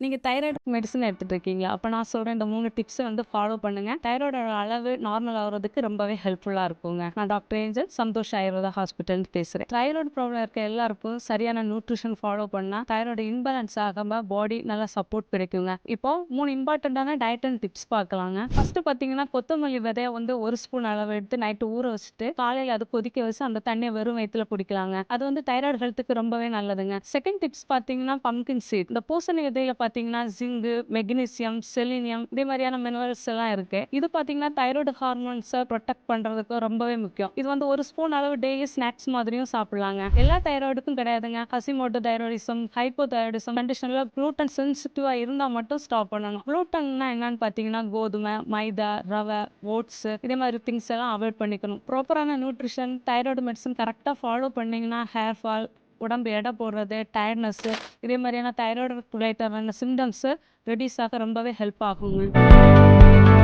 நீங்க thyroid medicine எடுத்துட்டு இருக்கீங்களா? அப்ப நான் சொல்றேன் இந்த 3 டிப்ஸ ஃபாலோ பண்ணுங்க. தைராய்டோட அளவு நார்மல் ஆகுறதுக்கு ரொம்பவே ஹெல்ப்ஃபுல்லா இருக்குங்க. நான் டாக்டர் ஏஞ்சல் சந்தோஷ் ஆயுர்வேதா ஹாஸ்பிட்டல்ன்னு பேசுறேன். தைராய்டு ப்ராப்ளம் இருக்க எல்லாருக்கும் சரியான நியூட்ரிஷன் ஃபாலோ பண்ணா தைராய்டு இம்பேலன்ஸ் ஆகாம பாடி நல்லா சப்போர்ட் கிடைக்குங்க. இப்போ 3 இம்பார்ட்டன்டான டயட் அண்ட் டிப்ஸ் பார்க்கலாங்க. ஃபர்ஸ்ட் பார்த்தீங்கன்னா கொத்தமல்லி விதைய 1 ஸ்பூன் அளவு எடுத்து நைட்டு ஊற வச்சுட்டு காலையில அது கொதிக்க வச்சு அந்த தண்ணிய வெறும் வயித்துல குடிக்கலாங்க. அது தைராய்டு ஹெல்த்துக்கு ரொம்பவே நல்லதுங்க. செகண்ட் டிப்ஸ் பார்த்தீங்கன்னா பம்ப்கின் சீட். இந்த பூசணி விதையில பார்த்தீங்கன்னா ஜிங்கு, மெக்னீசியம், செலினியம் இதே மாதிரியான மினரல்ஸ் எல்லாம் இருக்கு. இது பார்த்தீங்கன்னா தைராய்டு ஹார்மோன்ஸை ப்ரொடெக்ட் பண்றதுக்கு ரொம்பவே முக்கியம். இது 1 ஸ்பூன் அளவு டெய்லி ஸ்நாக்ஸ் மாதிரியும் சாப்பிடலாங்க. எல்லா தைராய்டுக்கும் கிடையாதுங்க. ஹசிமோட்டோ தைராய்டிசம், ஹைப்போதைராய்டிசம் கண்டிஷன்ல குளூட்டன் சென்சிட்டிவா இருந்தா மட்டும் ஸ்டாப் பண்ணணும். குளூட்டன்னா என்னன்னு பார்த்தீங்கன்னா கோதுமை, மைதா, ரவை, ஓட்ஸ் இதே மாதிரி திங்ஸ் எல்லாம் அவாய்ட் பண்ணிக்கணும். ப்ராப்பரான நியூட்ரிஷன், தைராய்டு மெடிசன் கரெக்டாக ஃபாலோ பண்ணீங்கன்னா ஹேர் ஃபால், உடம்பு எடை போடுறது, டயர்ட்னஸ் இதே மாதிரியான தைராய்டு ரிலேட்டடான சிம்டம்ஸ் ரெடியூஸ் ஆக ரொம்பவே ஹெல்ப் ஆகுங்க.